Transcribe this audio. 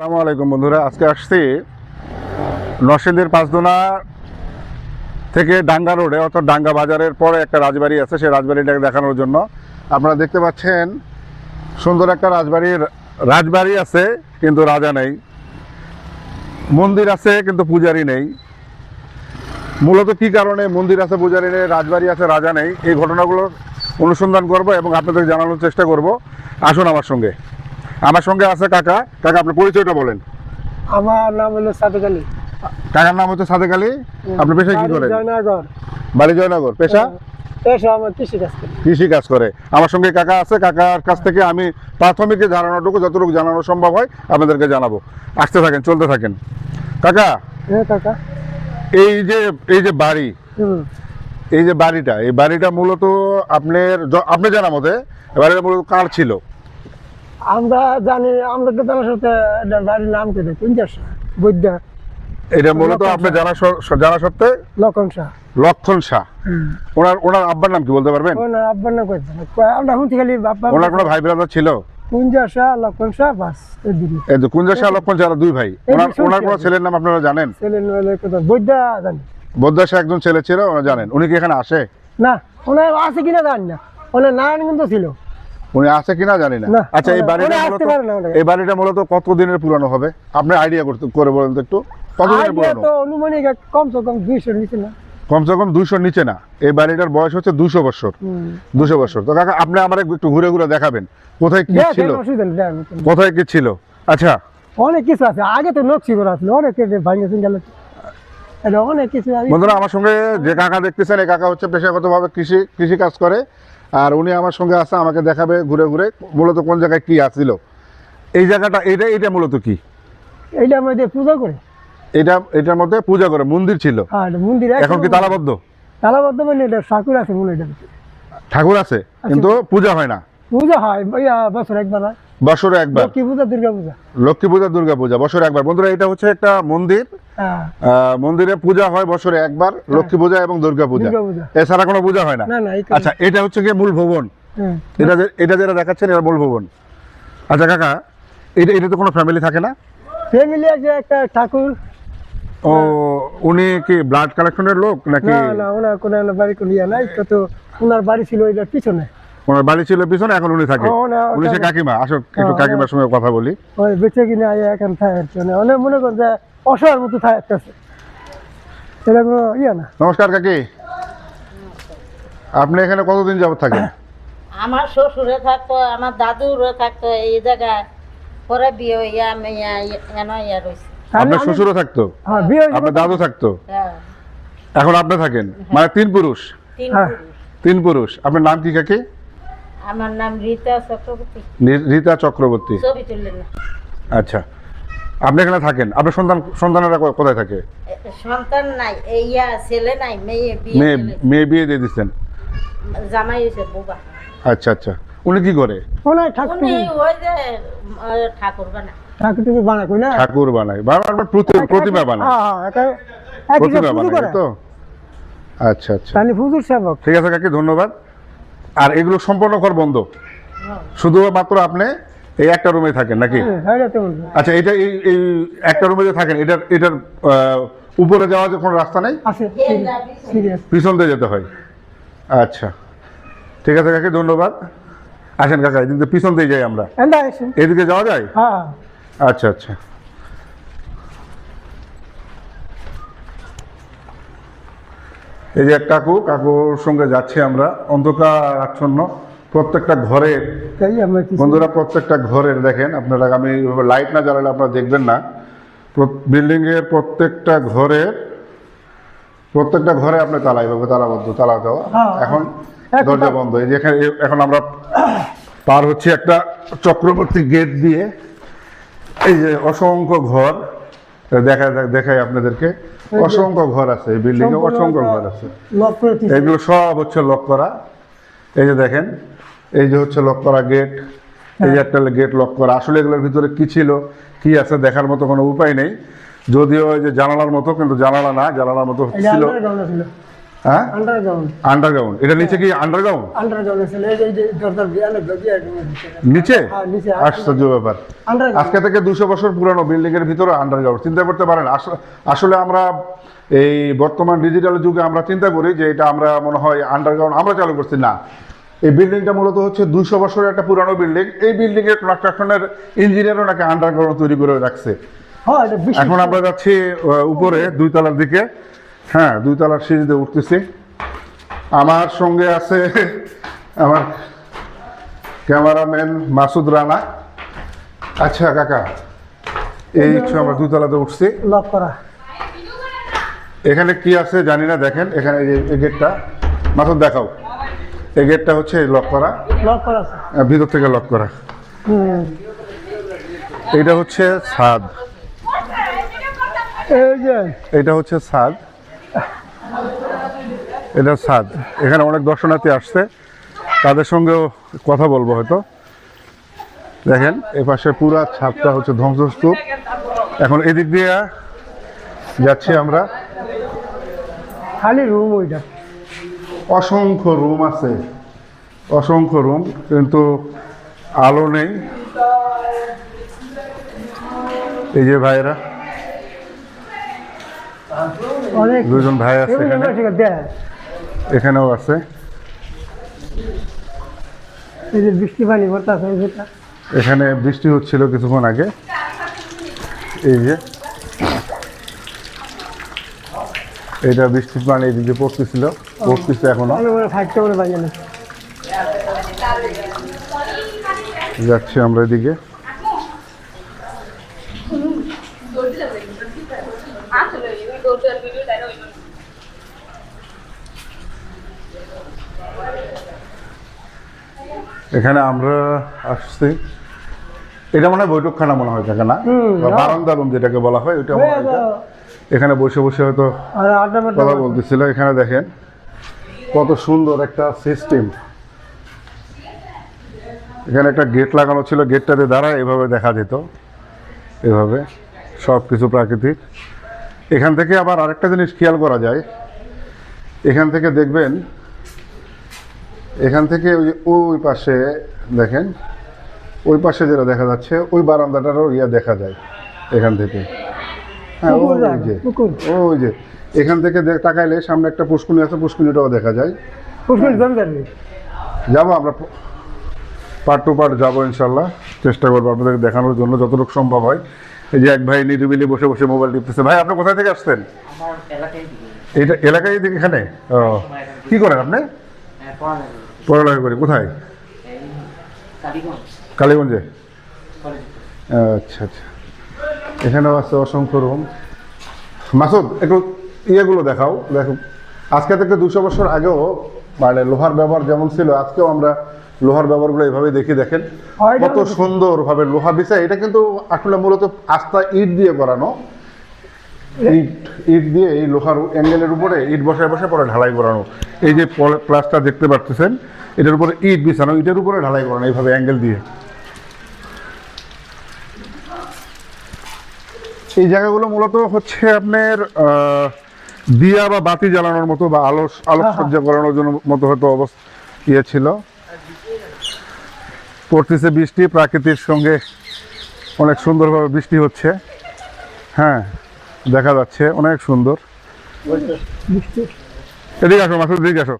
আসসালামু আলাইকুম বন্ধুরা, আজকে আসছি নরসিংদীর পাঁচদোনা থেকে ডাঙ্গা রোডে অর্থাৎ ডাঙ্গা বাজারের পরে একটা রাজবাড়ি আছে, সেই রাজবাড়িটাকে দেখানোর জন্য। আপনারা দেখতে পাচ্ছেন সুন্দর একটা রাজবাড়ি আছে কিন্তু রাজা নেই, মন্দির আছে কিন্তু পূজারি নেই। মূলত কি কারণে মন্দির আছে পূজারি নেই, রাজবাড়ি আছে রাজা নেই, এই ঘটনাগুলোর অনুসন্ধান করব এবং আপনাদের জানানোর চেষ্টা করব। আসুন আমার সঙ্গে আছে কাকা। কাকা, আপনার পরিচয়টা বলেন। আমার নাম হলো সাদেক আলী। কাকার নাম হচ্ছে সাদেক আলী। আপনি পেশা কি করেন? জয়নগর। বাড়ি জয়নগর। পেশা? পেশা আমার কৃষি কাজ করি। কৃষি কাজ করে। আমার সঙ্গে কাকা আছে। কাকার কাছ থেকে আমি প্রাথমিক ধারণাটুকু যতটুকু জানানো সম্ভব হয় আপনাদেরকে জানাবো। আসতে থাকেন, চলতে থাকেন। কাকা, হ্যাঁ কাকা। এই যে বাড়ি, এই বাড়িটা মূলত আপনি জানা মতে বাড়িটা মূলত কার ছিল? আমরা জানি, আমরা তো জানার সাথে বাড়ির নাম কে কুঞ্জার শাহ বৈদ্য। এটা মূলত আপনি জানা সত্ত্বে লক্ষণ শাহ। লক্ষণ শাহ। ওনার আব্বার নাম কি বলতে পারবেন? ওনার আব্বার নাম কই আমরা শুনছি খালি বাবা। ওনার কোনো ভাই ব্রাদার ছিল? কুঞ্জার শাহ, লক্ষণ শাহ, বাস এই যে কুঞ্জার শাহ, লক্ষণ শাহ দুই ভাই। ওনার কোনো ছেলের নাম আপনারা জানেন? ছেলের নাম বৈদ্য জানি। বৈদ্য শাহ একজন ছেলে ছিল, ওনারা জানেন। উনি কি এখানে আসে? না, ওনার আছে কিনা জানি না। ওনার নারায়ণগঞ্জ ছিল। উনি আছে কিনা জানি না। আচ্ছা, এই বাড়িটা মূলত কত দিনের পুরানো হবে? আপনি আইডিয়া করে বলেন তো একটু, কত দিনের পুরানো? অনুমানিক কমসে কম 200 নিচে না। কমসে কম 200 নিচে না। এই বাড়িটার বয়স হচ্ছে 200 বছর। 200 বছর। তো কাকা, আপনি আমার একটু ঘুরে ঘুরে দেখাবেন কোথায় কি ছিল, কোথায় কি ছিল। আচ্ছা, অনেক কিছু আছে। আগে তো নকশিগড় আসলো, অনেক ভাঙে গেল, অনেক কিছু। বন্ধুরা, আমার সঙ্গে যে কাকা দেখতেছেন, এই কাকা হচ্ছে পেশাগতভাবে কৃষি কাজ করে। আর উনি আমার সঙ্গে আছে, আমাকে দেখাবে ঘুরে ঘুরে মূলত কোন জায়গায় কি আছিল। এই জায়গাটা, এইটা মূলত কি? এইটা মধ্যে পূজা করে। এটার মধ্যে পূজা করে মন্দির ছিল। হ্যাঁ, মন্দির এখন কি তালাবদ্ধ? তালাবদ্ধ মানে এটা ঠাকুর আছে মনে হয়। ঠাকুর আছে কিন্তু পূজা হয় না। পূজা হয় বছরে একবার। বছরে একবার। লক্ষ্মী পূজা, দুর্গা পূজা। লক্ষ্মী পূজা, দুর্গা পূজা বছরে একবার। বন্ধুরা, এটা হচ্ছে একটা মন্দির। মন্দিরে পূজা হয় বছরে একবার, লক্ষ্মী পূজা এবং দুর্গা পূজা। এছাড়া কোনো পূজা হয় না। আচ্ছা, এটা হচ্ছে কি মূল ভবন? এটা যেটা দেখাচ্ছেন এটা মূল ভবন। আচ্ছা কাকা, এটা তো কোনো ফ্যামিলি থাকে না? ফ্যামিলি আছে, একটা ঠাকুর। ও, উনি কি ব্লাড কালেকশনের লোক নাকি? না, ওনার কোনো বাড়ি কোনো ইয়া নাই। তো ওনার বাড়ি ছিল এটার পিছনে। ওনার বাড়ি ছিল পিছনে, এখন উনি থাকে। উনি সে কাকিমা। আসো একটু কাকিমার সঙ্গে কথা বলি। ওই বেঁচে কিনা এখন থাকে, অনেক মনে করেন যে অসহায়ের মতো থাকতেছে। এটা কোনো ইয়া না। নমস্কার কাকি, আপনি এখানে কতদিন যাবত থাকেন? আমার শ্বশুরে থাকতো, আমার দাদুরও থাকতো এই জায়গায়। পরে বিয়ে হইয়া আমি রয়েছি। আপনার শ্বশুরও থাকতো, আপনার দাদু থাকতো, এখন আপনি থাকেন, মানে তিন পুরুষ। তিন পুরুষ। আপনার নাম কি কাকি? আমার নাম রীতা চক্রবর্তী। রীতা চক্রবর্তী। ছবি তুললেন না? আচ্ছা, আপনি এখানে থাকেন। আপনার সন্তানেরা কোথায় থাকে? সন্তান নাই, ছেলে নাই, মেয়ে বিয়ে দিয়ে দিচ্ছেন? জামাই হয়েছে বোবা। আচ্ছা আচ্ছা, উনি কি করে? ঠাকুর বানায়। ঠাকুর বানায়, প্রতিমা বানায়। প্রতিমা বানায় তো। আচ্ছা আচ্ছা, ঠিক আছে কাকি, ধন্যবাদ। আর এগুলো সম্পূর্ণ ঘর বন্ধ, শুধুমাত্র আপনি এই একটা রুমে থাকেন নাকি? আচ্ছা, এটা এই একটা রুমে যে থাকেন, এটার উপরে যাওয়ার কোনো রাস্তা নেই? পিছন দিয়ে যেতে হয়। আচ্ছা, ঠিক আছে কাকি, ধন্যবাদ। আসেন কাকা, এদিক দিয়ে পিছন দিয়ে যাই আমরা। এদিকে যাওয়া যায়? আচ্ছা আচ্ছা। এই যে এক কাকুর সঙ্গে যাচ্ছি আমরা। অন্ধকার আচ্ছন্ন প্রত্যেকটা ঘরের। বন্ধুরা, প্রত্যেকটা ঘরের দেখেন আপনারা, আমি লাইট না জ্বালালে আপনারা দেখবেন না। বিল্ডিং এর প্রত্যেকটা ঘরে আপনার তালা, এইভাবে তালাবদ্ধ, তালা দেওয়া। এখন দরজা বন্ধ। এই যে এখন আমরা পার হচ্ছি একটা চক্রবর্তী গেট দিয়ে। এই যে অসংখ্য ঘর দেখাই আপনাদেরকে। অসংখ্য ঘর আছে এই বিল্ডিং এ, অসংখ্য ঘর আছে। এগুলো সব হচ্ছে লক করা। এই যে দেখেন, এই যে হচ্ছে লক করা গেট। এই যে একটা গেট লক করা। আসলে এগুলোর ভিতরে কি ছিল, কি আছে দেখার মতো কোনো উপায় নেই। যদিও এই যে জানালার মতো, কিন্তু জানালা না, জানালার মতো ছিল। হ্যাঁ আন্ডারগ্রাউন্ড। আন্ডারগ্রাউন্ড, এটা নিচে কি আন্ডারগ্রাউন্ড? আন্ডারগ্রাউন্ড ছিল এই যে দরজার বিয়ালে গিয়ে নিচে? হ্যাঁ নিচে আশ্চর্য ব্যাপার। আন্ডারগ্রাউন্ড। আজকে থেকে 200 বছর পুরানো বিল্ডিং এর ভিতরে আন্ডারগ্রাউন্ড, চিন্তা করতে পারেন। আসলে আমরা এই বর্তমান ডিজিটাল যুগে আমরা চিন্তা করি যে এটা আমরা মনে হয় আন্ডারগ্রাউন্ড আমরা চালু করছি, না। এই বিল্ডিংটা মূলত হচ্ছে 200 বছরের একটা পুরানো বিল্ডিং। এই বিল্ডিং এর কনস্ট্রাকশনের ইঞ্জিনিয়ারও নাকি আন্ডারগ্রাউন্ড তৈরি করে রাখছে। হ্যাঁ এটা বিশেষ। এখন আমরা যাচ্ছি উপরে 2 তলার দিকে। হ্যাঁ 2 তলার সিঁড়িতে উঠতেছি। আমার সঙ্গে আছে আমার ক্যামেরাম্যান মাসুদ রানা। আচ্ছা কাকা, এই হচ্ছে আমরা 2 তলাতে উঠছি। লক করা। এখানে কি আছে জানি না, দেখেন এখানে এই গেটটা, মাসুদ দেখাও। এই গেটটা হচ্ছে লক করা, লক করা আছে। ভিতর থেকে লক করা। এইটা হচ্ছে ছাদ, এই যে এটা হচ্ছে ছাদ, এটা ছাদ। এখানে অনেক দর্শনার্থী আসছে, তাদের সঙ্গেও কথা বলবো হয়তো। দেখেন এই পাশে পুরা ছাদটা হচ্ছে ধ্বংসস্তূপ। এখন এদিক দিয়ে যাচ্ছি আমরা। খালি রুম ওইটা। অসংখ্য রুম আছে, অসংখ্য রুম, কিন্তু আলো নেই। এই যে ভাইরা, অনেক 2জন ভাই আছে এখানে, এখানেও আছে। এই যে বৃষ্টি পানি পড়তেছে যেটা, এখানে বৃষ্টি হচ্ছিল কিছুক্ষণ আগে। এই যে এটা বৃষ্টির পানি এদিকে পড়তেছিল, পড়তেছে এখনো। থাকতে পারে বাজে না। যাচ্ছি আমরা এদিকে। এখানে আমরা আসছি, এটা মনে হয় বৈঠকখানা মনে হয় থাকে না, বা বারান্দা রুম যেটাকে বলা হয় ওইটা মনে হয় এটা। এখানে বসে বসে হয়তো কথা বলতেছিল। এখানে দেখেন কত সুন্দর একটা সিস্টেম। এখানে একটা গেট লাগানো ছিল, গেটটাতে দাঁড়ায় এভাবে দেখা যেত, এভাবে সব কিছু প্রাকৃতিক। এখান থেকে আবার আরেকটা জিনিস খেয়াল করা যায়, এখান থেকে দেখবেন, এখান থেকে ওই পাশে দেখেন, ওই পাশে যেটা দেখা যাচ্ছে ওই বারান্দাটারও দেখা যায় এখান থেকে। হ্যাঁ ওই যে এখান থেকে তাকাইলে সামনে একটা পুষ্কুনি আছে, পুষ্কুনিটাও দেখা যায়। যাবো আমরা পার্ট টু পার্ট যাবো ইনশাল্লাহ, চেষ্টা করবো আপনাদের দেখানোর জন্য যতটুকু সম্ভব হয়। এই যে এক ভাই নিরিবিলি বসে বসে মোবাইল টিপতেছে। ভাই আপনি কোথায় থেকে আসছেন? এটা এলাকায় দিকে এখানে? ও কি করেন আপনি? পড়ালেখা করি। কোথায়? কালীগঞ্জে। আচ্ছা আচ্ছা, এখানেও আছে অসংখ্য রুম। মাসুদ একটু ইয়েগুলো দেখাও। দেখো আজকে থেকে 200 বছর আগেও মানে লোহার ব্যবহার যেমন ছিল, আজকেও আমরা লোহার ব্যবহারগুলো এইভাবে দেখি। দেখেন কত সুন্দরভাবে লোহা বিছায়। এটা কিন্তু আসলে মূলত আস্থা ইট দিয়ে করানো, ইট দিয়ে এই লোহার অ্যাঙ্গেলের উপরে ইট বসায় বসে পরে ঢালাই করানো। এই যে প্লাসটা দেখতে পাচ্ছেন, এটার উপরে ইট বিছানো, ইটের উপরে ঢালাই করানো এইভাবে অ্যাঙ্গেল দিয়ে। এই জায়গাগুলো মূলত হচ্ছে আপনার দিয়া বা বাতি জ্বালানোর মতো বা আলোকসজ্জা করানোর জন্য মতো হয়তো ইয়ে ছিল। পড়তেছে বৃষ্টি, প্রাকৃতির সঙ্গে অনেক সুন্দরভাবে বৃষ্টি হচ্ছে। হ্যাঁ দেখা যাচ্ছে অনেক সুন্দর। এদিকে আসো মাসুদ, এদিকে আসো।